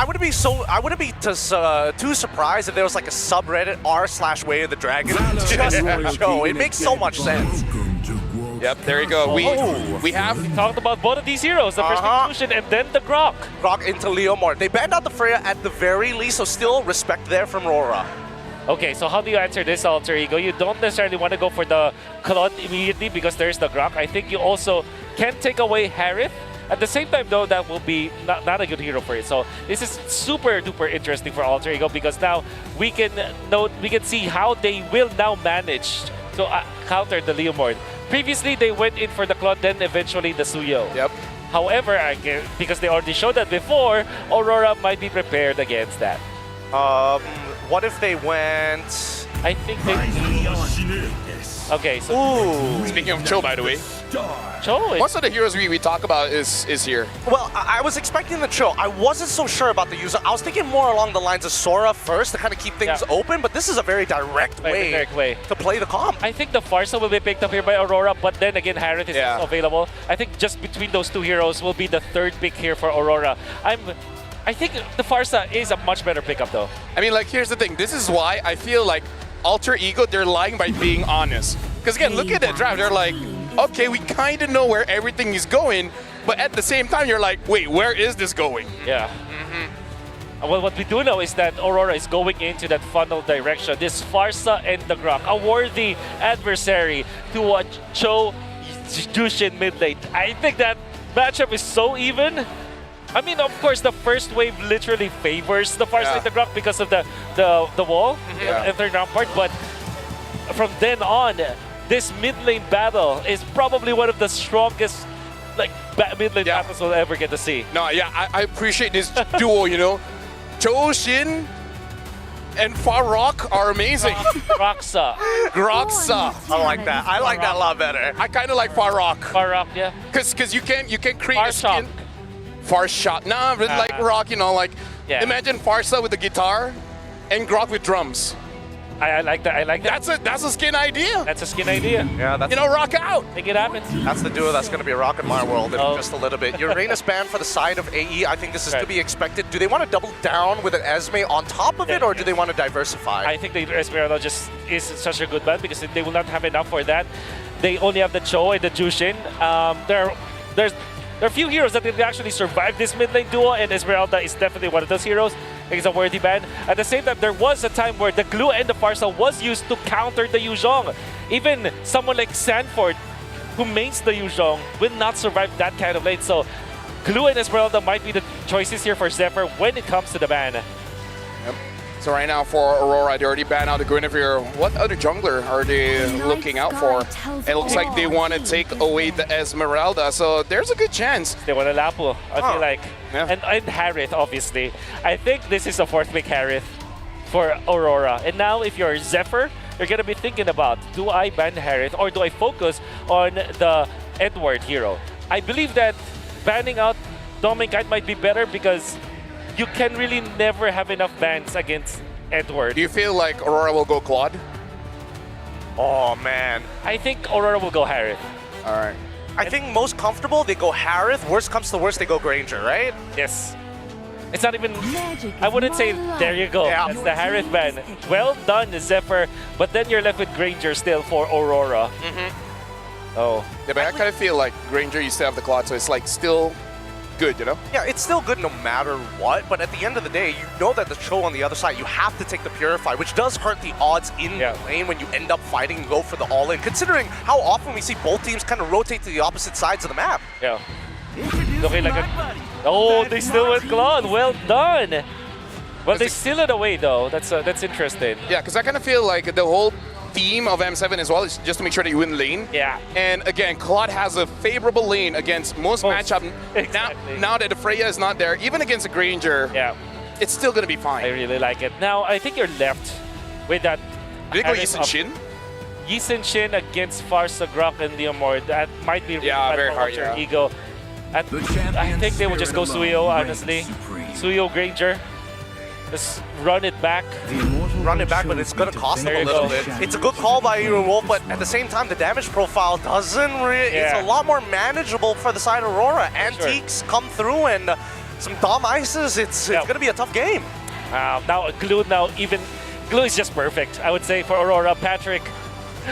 I wouldn't be too surprised if there was like a subreddit r/Way of the Dragon just show. It makes so much sense. Yep, there you go. We have talked about both of these heroes, the first inclusion and then the Grok. Grok into Leomord. They banned out the Freya at the very least, so still respect there from Rora. Okay, so how do you answer this alter ego? You don't necessarily want to go for the Claude immediately because there's the Grok. I think you also can take away Harith. At the same time, though, that will be not a good hero for you. So this is super duper interesting for alter ego because now we can see how they will now manage to counter the Leomord. Previously, they went in for the Claude, then eventually the Suyo. Yep. However, because they already showed that before, Aurora might be prepared against that. What if they went... I think they... Okay, so... Ooh. Speaking of Cho, by the way. Cho? Most of the heroes we talk about is here. Well, I was expecting the Cho. I wasn't so sure about the user. I was thinking more along the lines of Sora first to kind of keep things open, but this is a very direct way to play the comp. I think the Farsa will be picked up here by Aurora, but then again, Harith is also available. I think just between those two heroes will be the third pick here for Aurora. I think the Farsa is a much better pickup, though. I mean, like, here's the thing. This is why I feel like Alter Ego, they're lying by being honest. Because again, look at that draft. They're like, okay, we kind of know where everything is going, but at the same time, you're like, wait, where is this going? Yeah. Well, what we do know is that Aurora is going into that funnel direction. This Farsa and the Grok, a worthy adversary to a Cho Jushin mid lane. I think that matchup is so even. I mean, of course, the first wave literally favors the Farsa and the Grok because of the wall and third round part, but from then on, this mid lane battle is probably one of the strongest mid lane battles we'll ever get to see. No, I appreciate this duo, you know. Joshin and Farok are amazing. Groxa. I like that. I like that a lot better. I kind of like Farok. Farok, yeah. Because you can create a Farshot. skin. Farshot. Nah, but like Rock, you know, like imagine Farsa with the guitar and Grok with drums. I like that. I like that. That's a skin idea. That's a skin idea. Yeah, that's, you know, rock out. Make it happen. That's the duo that's going to be rocking my world in just a little bit. Uranus ban for the side of AE. I think this is to be expected. Do they want to double down with an Esme on top of it, or do they want to diversify? I think the Esmeralda just is such a good ban because they will not have enough for that. They only have the Cho and the Jushin. There are a few heroes that can actually survive this mid lane duo, and Esmeralda is definitely one of those heroes. I think it's a worthy ban. At the same time, there was a time where the Glue and the Farsa was used to counter the Yuzhong. Even someone like Sanford, who mains the Yuzhong, will not survive that kind of lane. So Glue and Esmeralda might be the choices here for Zephyr when it comes to the ban. Yep. So right now for Aurora, they already banned out the Guinevere. What other jungler are they looking out for? It looks like they want to take away the Esmeralda, so there's a good chance. They want to Lapu, I feel like. Yeah. And Harith, obviously. I think this is a fourth pick Harith for Aurora. And now if you're Zephyr, you're going to be thinking about, do I ban Harith or do I focus on the Edward hero? I believe that banning out Dominkite might be better because you can really never have enough bans against Edward. Do you feel like Aurora will go Claude? Oh, man. I think Aurora will go Harith. All right. I think most comfortable, they go Harith. Worst comes to worst, they go Granger, right? Yes. It's not even... I wouldn't say, there you go. Yeah. That's the Harith ban. Well done, Zephyr. But then you're left with Granger still for Aurora. Oh. Yeah, but I kind of feel like Granger used to have the Claude, so it's like still good, you know? Yeah, it's still good no matter what, but at the end of the day, you know that the Cho on the other side, you have to take the Purify, which does hurt the odds in the lane when you end up fighting and go for the all-in, considering how often we see both teams kind of rotate to the opposite sides of the map. Yeah. Okay, oh, they still went Claude. Well done. Well, they steal it away, though. That's interesting. Yeah, because I kind of feel like the whole theme of M7 as well is just to make sure that you win lane. Yeah. And again, Claude has a favorable lane against most matchup. Exactly. Now that the Freya is not there, even against a Granger, it's still going to be fine. I really like it. Now, I think you're left with that. Did they go Yisun Shin? Yisun Shin against Farsa, Grok, and Leomord. That might be really very hard. Alter Ego. I think they will just go Suyo, honestly. Suyo, Granger. Just run it back. Run it back, but it's going to cost them a little bit. It's a good call by Iron Wolf, but at the same time, the damage profile doesn't really... It's a lot more manageable for the side of Aurora. Antiques come through, and some dumb ices, it's going to be a tough game. Now glue glue is just perfect, I would say, for Aurora. Patrick,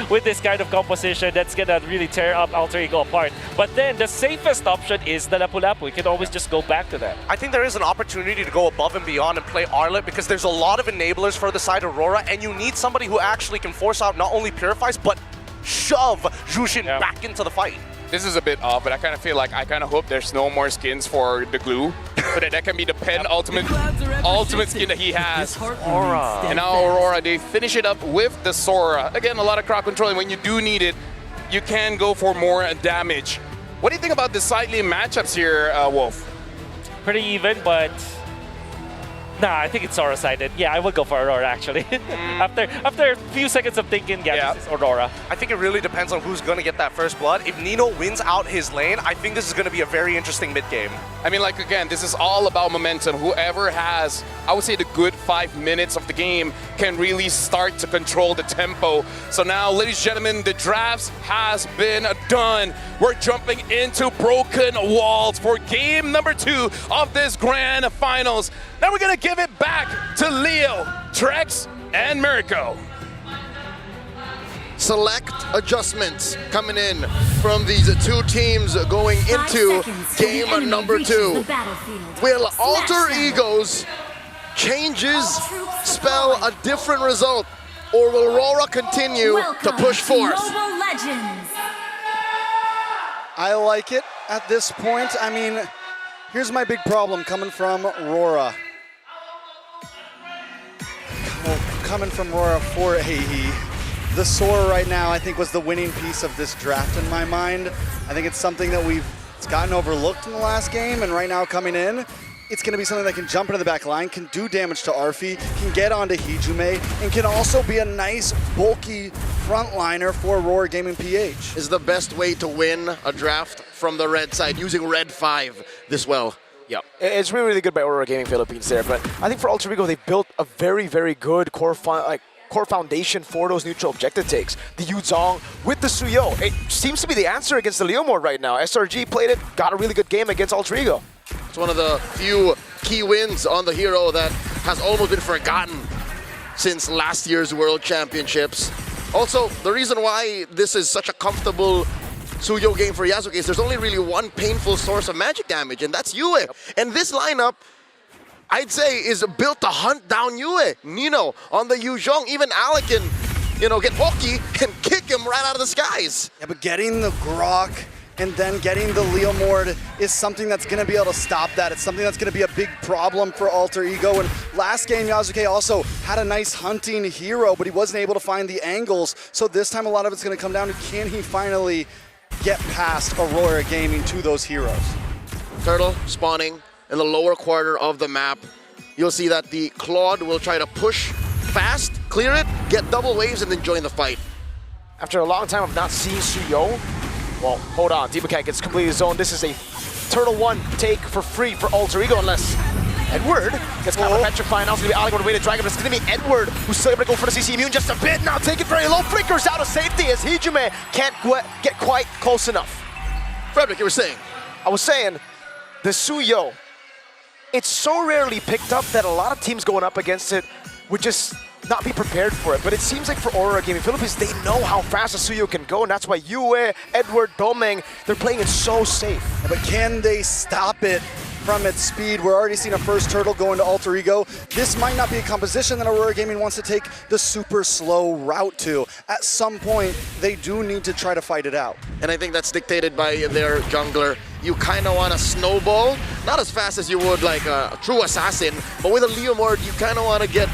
with this kind of composition, that's gonna really tear up Alter Ego apart. But then the safest option is the Lapu-Lapu. We can always just go back to that. I think there is an opportunity to go above and beyond and play Arlet because there's a lot of enablers for the side of Rora, and you need somebody who actually can force out not only Purifies, but shove Jushin back into the fight. This is a bit off, but I kind of feel like I kind of hope there's no more skins for the glue, so that can be the ultimate skin that he has. Aurora. And now Aurora, they finish it up with the Sora. Again, a lot of crowd control, and when you do need it, you can go for more damage. What do you think about the side lane matchups here, Wolf? Pretty even, but nah, I think it's Sora-sided. Yeah, I would go for Aurora, actually. After a few seconds of thinking, yeah, this is Aurora. I think it really depends on who's going to get that first blood. If Nino wins out his lane, I think this is going to be a very interesting mid-game. I mean, like, again, this is all about momentum. Whoever has, I would say, the good 5 minutes of the game can really start to control the tempo. So now, ladies and gentlemen, the drafts has been done. We're jumping into Broken Walls for game number 2 of this grand finals. Now we're going to give it back to Leo, Trex, and Mirko. Select adjustments coming in from these two teams going into game number 2. Will Alter Ego's changes spell a different result, or will Rora continue to push forth? I like it at this point. I mean, here's my big problem coming from Rora. Coming from Rora for the Sora right now, I think, was the winning piece of this draft in my mind. I think it's something that it's gotten overlooked in the last game, and right now coming in, it's going to be something that can jump into the back line, can do damage to Arfi, can get onto Hijume, and can also be a nice, bulky frontliner for Aurora Gaming PH. Is the best way to win a draft from the red side, using red 5 this well. Yeah, it's really, really good by Aurora Gaming Philippines there, but I think for Alter Ego, they've built a very, very good core foundation for those neutral objective takes. The Yuzong with the Suyo. It seems to be the answer against the Leomord right now. SRG played it, got a really good game against Alter Ego. It's one of the few key wins on the hero that has almost been forgotten since last year's World Championships. Also, the reason why this is such a comfortable Suyo game for Yasuke is there's only really one painful source of magic damage, and that's Yue. Yep. And this lineup, I'd say, is built to hunt down Yue. Nino on the Yuzhong, even Alec can, get pokey and kick him right out of the skies. Yeah, but getting the Grok and then getting the Leomord is something that's going to be able to stop that. It's something that's going to be a big problem for Alter Ego. And last game, Yasuke also had a nice hunting hero, but he wasn't able to find the angles. So this time, a lot of it's going to come down to, can he finally get past Aurora Gaming to those heroes? Turtle spawning in the lower quarter of the map. You'll see that the Claude will try to push fast, clear it, get double waves, and then join the fight. After a long time of not seeing Suyo, well, hold on, Deepakat gets completely zoned. This is a Turtle 1 take for free for Alter Ego, unless Edward gets kind of petrified. Now it's going to be Alec on the way to Dragon, but it's going to be Edward who's still able to go for the CC immune just a bit. Now take it very low. Flickers out of safety as Hijume can't get quite close enough. Frederick, you were saying? I was saying, the Suyo, it's so rarely picked up that a lot of teams going up against it would just not be prepared for it. But it seems like for Aurora Gaming Philippines, they know how fast a Suyo can go, and that's why Yue, Edward, Domeng, they're playing it so safe. Yeah, but can they stop it from its speed? We're already seeing a first turtle go into Alter Ego. This might not be a composition that Aurora Gaming wants to take the super slow route to. At some point, they do need to try to fight it out. And I think that's dictated by their jungler. You kind of want to snowball, not as fast as you would like a true assassin, but with a Leomord, you kind of want to get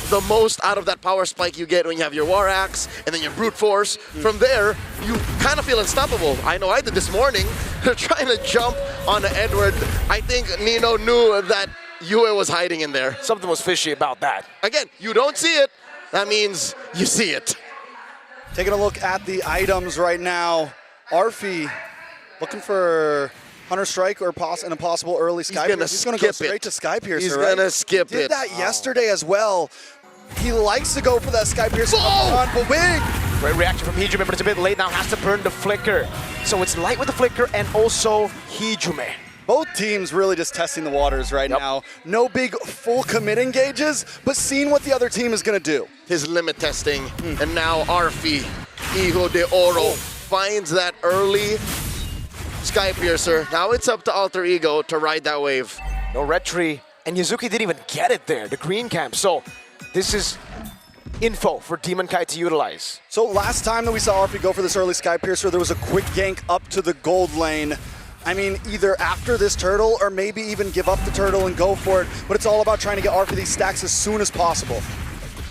the most out of that power spike you get when you have your War Axe and then your Brute Force. From there, you kind of feel unstoppable. I know I did this morning. They're trying to jump on Edward. I think Nino knew that Yue was hiding in there. Something was fishy about that. Again, you don't see it. That means you see it. Taking a look at the items right now. Arfi looking for Hunter Strike or an impossible early Sky Piercer. He's going to go straight to Sky Piercer, He's going to skip it. Did that yesterday as well. He likes to go for that Sky Piercer on, but wait! Great reaction from Hijume, but it's a bit late now. Has to burn the Flicker. So it's light with the Flicker and also Hijume. Both teams really just testing the waters right now. No big full commit engages, but seeing what the other team is going to do. His limit testing, and now Arfi, Hijo de Oro, finds that early Sky Piercer. Now it's up to Alter Ego to ride that wave. No retry, and Yazuki didn't even get it there, the green camp. So this is info for Demon Kai to utilize. So last time that we saw Arfi go for this early Sky Piercer, there was a quick gank up to the gold lane. I mean, either after this turtle or maybe even give up the turtle and go for it, but it's all about trying to get Arfi these stacks as soon as possible.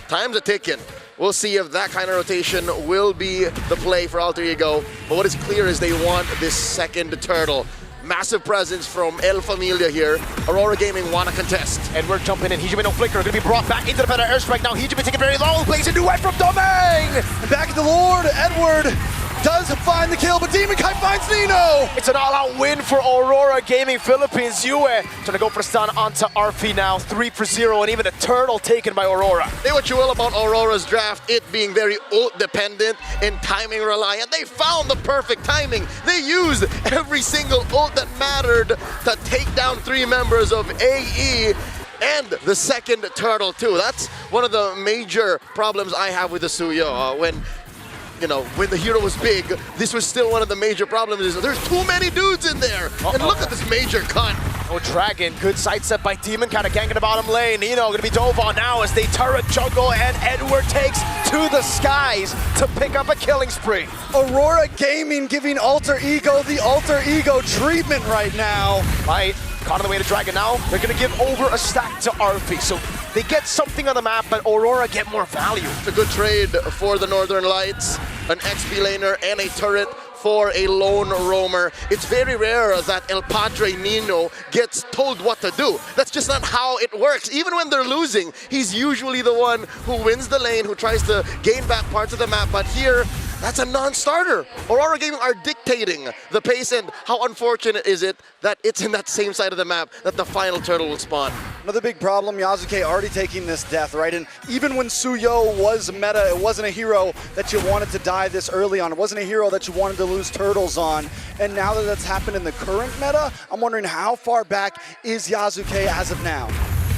Time's a ticking. We'll see if that kind of rotation will be the play for Alter Ego. But what is clear is they want this second turtle. Massive presence from El Familia here. Aurora Gaming want to contest. Edward jumping in. Hijime no flicker. Going to be brought back into the better airstrike now. Hijime taking very long. Plays a duet from Domain. And back at the Lord, Edward does find the kill, but Demon Kai finds Nino. It's an all-out win for Aurora Gaming Philippines. Yue trying to go for the stun onto Arfi now. 3-0, and even a turtle taken by Aurora. Say what you will about Aurora's draft, it being very ult dependent and timing reliant. They found the perfect timing. They used every single ult that mattered to take down 3 members of AE and the second turtle too. That's one of the major problems I have with the Suyo. When the hero was big, this was still one of the major problems. Is there's too many dudes in there. And look at this major cut. Oh, Dragon, good sidestep by Demon, kind of ganking the bottom lane. Nino gonna be dove on now as they turret juggle, and Edward takes to the skies to pick up a killing spree. Aurora Gaming giving Alter Ego the Alter Ego treatment right now. Right, caught on the way to Dragon now. They're gonna give over a stack to Arfi. So they get something on the map, but Aurora get more value. It's a good trade for the Northern Lights, an XP laner and a turret for a lone roamer. It's very rare that El Padre Nino gets told what to do. That's just not how it works. Even when they're losing, he's usually the one who wins the lane, who tries to gain back parts of the map. But here, that's a non-starter. Aurora Gaming are dictating the pace, and how unfortunate is it that it's in that same side of the map that the final turtle will spawn. Another big problem, Yasuke already taking this death, right? And even when Suyo was meta, it wasn't a hero that you wanted to die this early on. It wasn't a hero that you wanted to lose turtles on. And now that that's happened in the current meta, I'm wondering how far back is Yasuke as of now?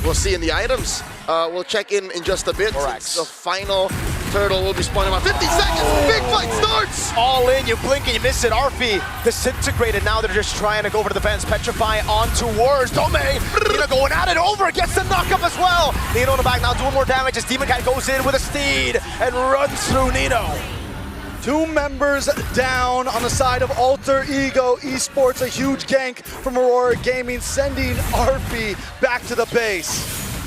We'll see in the items. We'll check in just a bit. The final turtle will be spawning about 50 seconds. Big fight starts! All in, you blink and you miss it. Arfi disintegrated. Now they're just trying to go over to the fence. Petrify onto Wars. Domain, Nino going at it over. Gets the knockup as well. Nino in the back now doing more damage as Demon Cat goes in with a steed and runs through Nino. 2 members down on the side of Alter Ego Esports. A huge gank from Aurora Gaming, sending Arfi back to the base.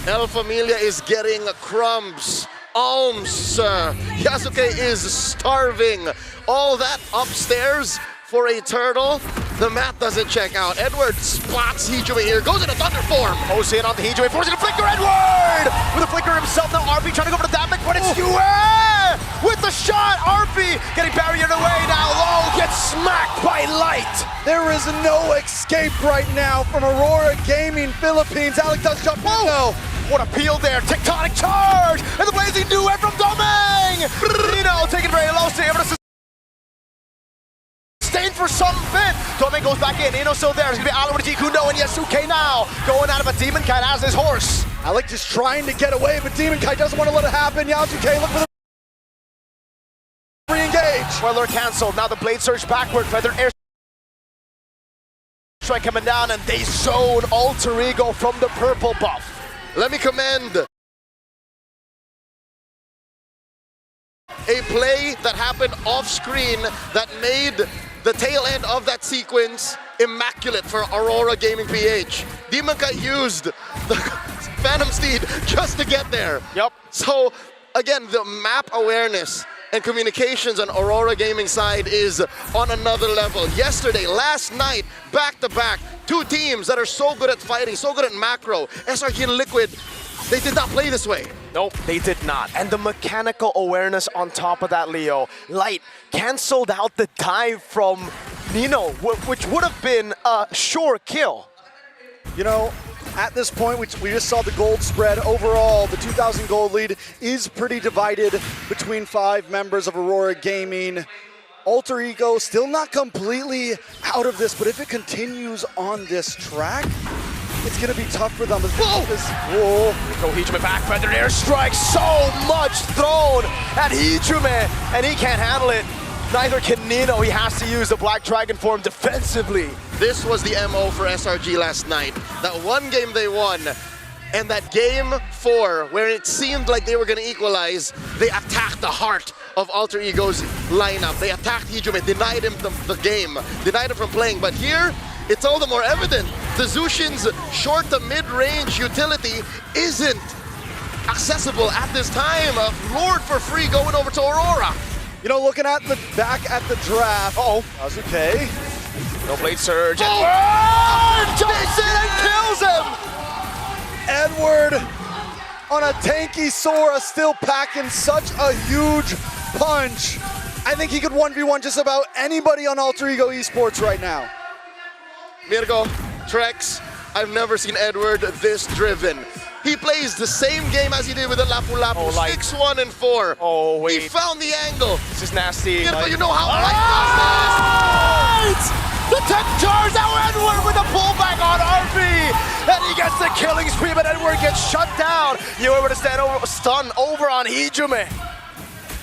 El Familia is getting crumbs, alms. Yasuke is starving. All that upstairs for a turtle. The math doesn't check out. Edward spots Hijime here, goes into thunder form. Jose in onto Hijime, forcing a flicker. Edward with a flicker himself. Now Arfi trying to go for the damage, but it's Yue with the shot. Arfi getting barriered away now. Low gets smacked by Light. There is no escape right now from Aurora Gaming Philippines. Alec does jump in though. What a peel there. Tectonic charge and the blazing duet from Domain. Nino taking very low, so able to sustain for some bit. Domain goes back in. Nino still there. It's gonna be Alan with Jikundo and Yasuke now going out of a Demon Kite as his horse. Alec just trying to get away, but Demon Kite doesn't want to let it happen. Yasuke look for the re-engage. Well, they're canceled. Now the blade surge backward. Feather air strike coming down, and they zone Alter Ego from the purple buff. Let me commend a play that happened off screen that made the tail end of that sequence immaculate for Aurora Gaming PH. Demon Kite used the Phantom Steed just to get there. Yep. So again, the map awareness and communications on Aurora Gaming side is on another level. Yesterday, last night, back-to-back, 2 teams that are so good at fighting, so good at macro. SRG and Liquid, they did not play this way. Nope, they did not. And the mechanical awareness on top of that, Leo. Light canceled out the dive from Nino, which would have been a sure kill. You know, at this point, we just saw the gold spread. Overall, the 2,000 gold lead is pretty divided between 5 members of Aurora Gaming. Alter Ego still not completely out of this, but if it continues on this track, it's gonna be tough for them. Whoa! Go Hijime back, feather airstrike, so much thrown at Hijime, and he can't handle it. Neither can Nino, he has to use the Black Dragon form defensively. This was the MO for SRG last night. That one game they won, and that game 4, where it seemed like they were gonna equalize, they attacked the heart of Alter Ego's lineup. They attacked Hijime, denied him the game, denied him from playing, but here, it's all the more evident. The Zushin's short to mid-range utility isn't accessible at this time. Lord for free going over to Aurora. You know, looking at the back at the draft. Oh, that's okay. No blade surge. Edward jumps in and kills him. Edward on a tanky Sora, still packing such a huge punch. I think he could 1v1 just about anybody on Alter Ego Esports right now. Mirko, Trex, I've never seen Edward this driven. He plays the same game as he did with the Lapu Lapu, 6-1 and 4. Oh, wait. He found the angle. This is nasty. Mirko, you know how right this is. The tech charge, now Edward with the pullback on RV, and he gets the killing spree, but Edward gets shut down. You were able to stun over on Hijime.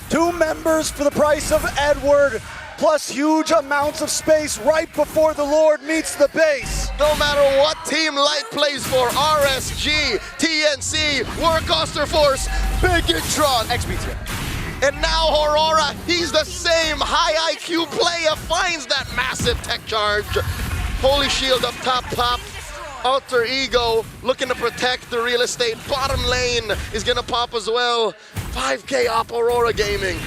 2 members for the price of Edward, plus huge amounts of space right before the Lord meets the base. No matter what Team Light plays for, RSG, TNC, Warcaster Force, Bigitron, XBT. and now Aurora, he's the same high IQ player, finds that massive tech charge. Holy Shield up top popped. Alter Ego looking to protect the real estate. Bottom lane is gonna pop as well. 5K up Aurora Gaming.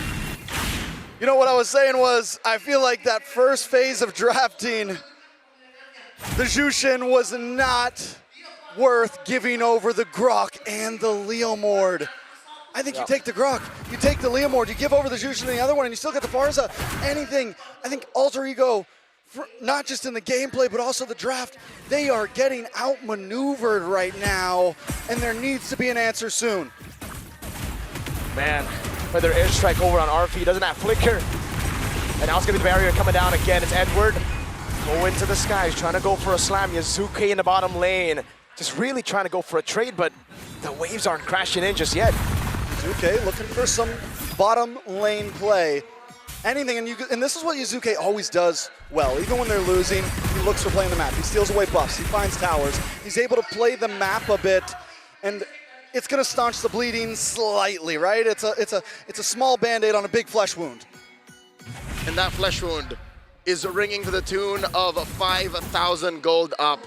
You know what I was saying was, I feel like that first phase of drafting, the Jushin was not worth giving over the Grok and the Leomord. I think you take the Grok, you take the Leomord, you give over the Jushin and the other one, and you still get the Barza. Anything, I think Alter Ego, not just in the gameplay, but also the draft, they are getting outmaneuvered right now, and there needs to be an answer soon. Man, whether airstrike over on RP, doesn't have flicker. And now it's gonna be the barrier coming down again. It's Edward. Go into the skies, trying to go for a slam. Yazuke in the bottom lane. Just really trying to go for a trade, but the waves aren't crashing in just yet. Yazuke looking for some bottom lane play. Anything, and this is what Yazuke always does well. Even when they're losing, he looks for playing the map. He steals away buffs, he finds towers. He's able to play the map a bit, and it's gonna staunch the bleeding slightly, right? It's a small band-aid on a big flesh wound. And that flesh wound is ringing to the tune of 5,000 gold up.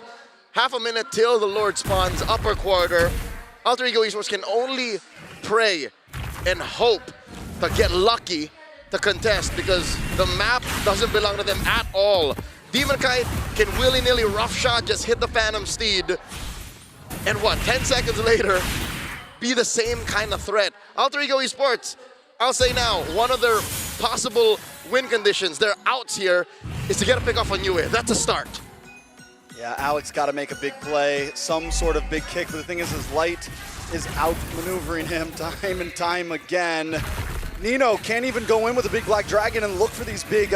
Half a minute till the Lord spawns, upper quarter. Alter Ego Esports can only pray and hope to get lucky to contest, because the map doesn't belong to them at all. Demon Kite can willy-nilly rough shot, just hit the Phantom Steed, and what, 10 seconds later, be the same kind of threat. Alter Ego Esports, I'll say now, one of their possible win conditions, their outs here, is to get a pick off on Yue. That's a start. Yeah, Alex got to make a big play, some sort of big kick, but the thing is, his light is outmaneuvering him time and time again. Nino can't even go in with a big Black Dragon and look for these big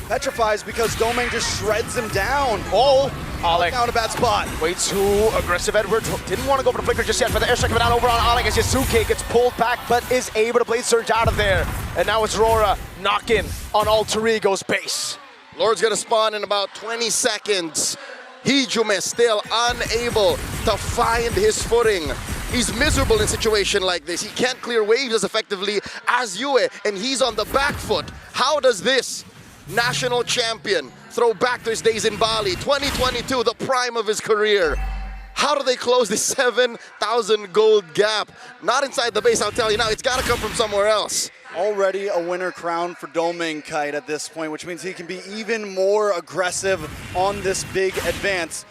petrifies, because Domain just shreds him down. Oh, Alec. Down a bad spot. Way too aggressive. Edward didn't want to go for the flicker just yet, but the airstrike coming down over on Alec as Yazuke gets pulled back, but is able to blade surge out of there. And now it's Rora knocking on Alter Ego's base. Lord's gonna spawn in about 20 seconds. Hijime still unable to find his footing. He's miserable in a situation like this. He can't clear waves as effectively as Yue, and he's on the back foot. How does this national champion throw back to his days in Bali, 2022, the prime of his career? How do they close this 7,000 gold gap? Not inside the base, I'll tell you now. It's gotta come from somewhere else. Already a winner crown for Domain Kite at this point, which means he can be even more aggressive on this big advance.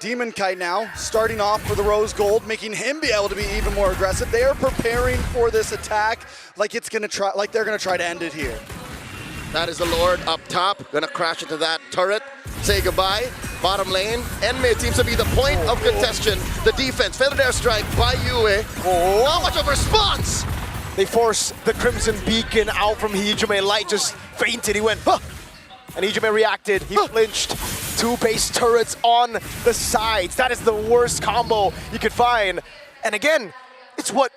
Demon Kite now starting off for the Rose Gold, making him be able to be even more aggressive. They are preparing for this attack like they're gonna try to end it here. That is the Lord up top, gonna crash into that turret, say goodbye. Bottom lane and mid seems to be the point of contention. The defense, feathered airstrike by Yue. Not much of a response. They force the Crimson Beacon out from Hijime. Light just fainted. He went, huh! And Ijume reacted. He flinched. 2 base turrets on the sides. That is the worst combo you could find. And again, it's what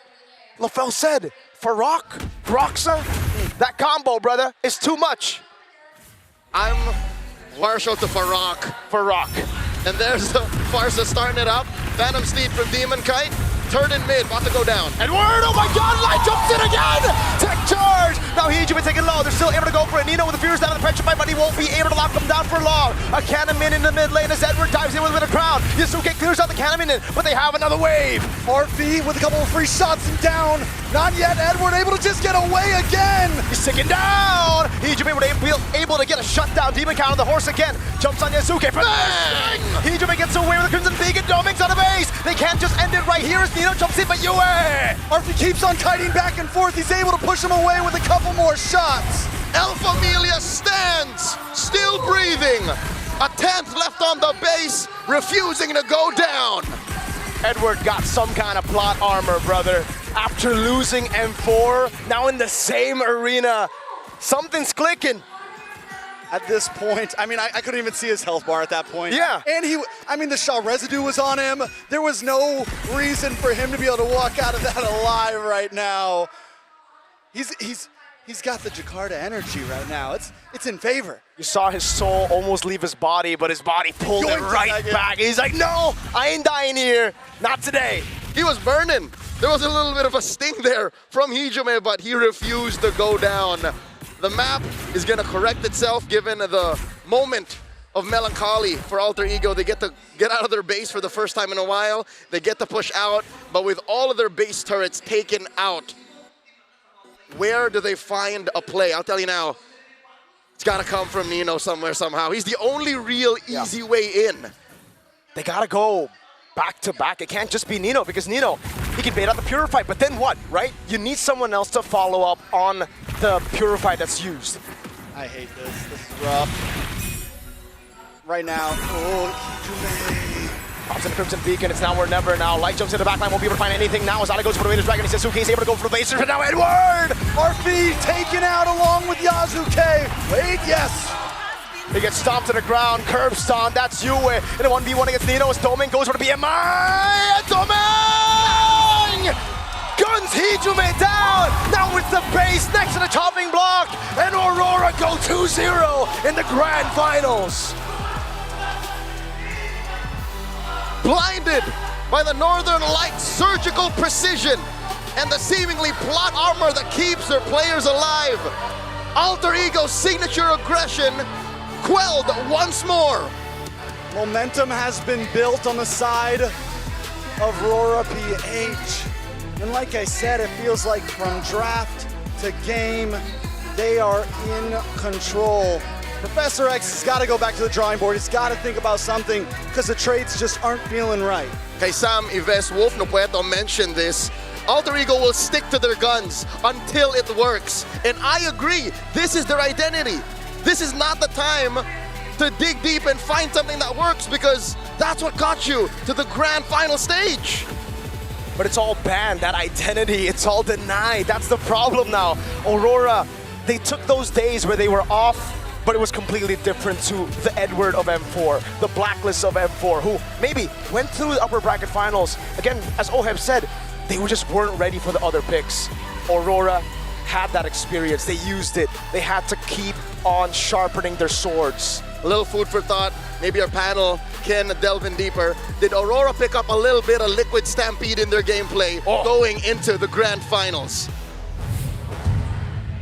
LaFell said. Roxa, that combo, brother, is too much. I'm partial to Farok. And there's the Farsa starting it up. Phantom Steed from Demon Kite. Turn in mid, about to go down. Edward, oh my god, Light jumps in again! Tech charge! Now Ijume taking low, they're still able to go for it. Nino with the Furious down on the pressure fight, but he won't be able to lock them down for long. A Cannon in the mid lane as Edward dives in with a bit of crown. Yasuke clears out the Cannon in, but they have another wave. RP with a couple of free shots and down. Not yet, Edward able to just get away again. He's ticking down! Ijume able to get a shutdown. Demon Count on the horse again. Jumps on Yasuke. Bang! Ijume gets away with the Crimson Beacon. Doming's on the base. They can't just end it right here as Nino jumps in, but Yue! RP keeps on kiting back and forth. He's able to push him away with a couple more shots. El Familia stands, still breathing. A 10th left on the base, refusing to go down. Edward got some kind of plot armor, brother. After losing M4, now in the same arena, something's clicking. At this point, I mean, I couldn't even see his health bar at that point. Yeah. And the Shaw residue was on him. There was no reason for him to be able to walk out of that alive right now. He's got the Jakarta energy right now. It's in favor. You saw his soul almost leave his body, but his body pulled it right back. He's like, no, I ain't dying here. Not today. He was burning. There was a little bit of a sting there from Ijume, but he refused to go down. The map is going to correct itself given the moment of melancholy for Alter Ego. They get to get out of their base for the first time in a while. They get to push out, but with all of their base turrets taken out, where do they find a play? I'll tell you now, it's got to come from Nino somewhere, somehow. He's the only real easy way in. They got to go back to back. It can't just be Nino, because Nino, he can bait out the Purify, but then what, right? You need someone else to follow up on the Purify that's used. I hate this. This is rough. Right now, Pops in the Crimson Beacon, it's now or never now. Light jumps in the backline, won't be able to find anything now as Ale goes for the Raiders Dragon. He says Suki is able to go for the bases, but now Edward! RP taken out along with Yasuke. Wait, yes. He gets stomped to the ground, curb stomp, that's Yue. In a 1v1 against Nino as Doming goes for the BMI! Doming! Guns Ijume down! Now it's the base next to the chopping block! And Aurora go 2-0 in the grand finals! Blinded by the Northern Lights' surgical precision and the seemingly plot armor that keeps their players alive, Alter Ego's signature aggression quelled once more. Momentum has been built on the side of Rora PH. And like I said, it feels like from draft to game, they are in control. Professor X has got to go back to the drawing board. He's got to think about something because the trades just aren't feeling right. Kay Sam Ives Wolf no Pueto mentioned this. Alter Ego will stick to their guns until it works. And I agree, this is their identity. This is not the time to dig deep and find something that works because that's what got you to the grand final stage. But it's all banned, that identity, it's all denied. That's the problem now. Aurora, they took those days where they were off, but it was completely different to the Edward of M4, the Blacklist of M4, who maybe went through the upper bracket finals. Again, as Oheb said, they just weren't ready for the other picks. Aurora had that experience, they used it. They had to keep on sharpening their swords. A little food for thought, maybe our panel can delve in deeper. Did Aurora pick up a little bit of Liquid Stampede in their gameplay going into the grand finals?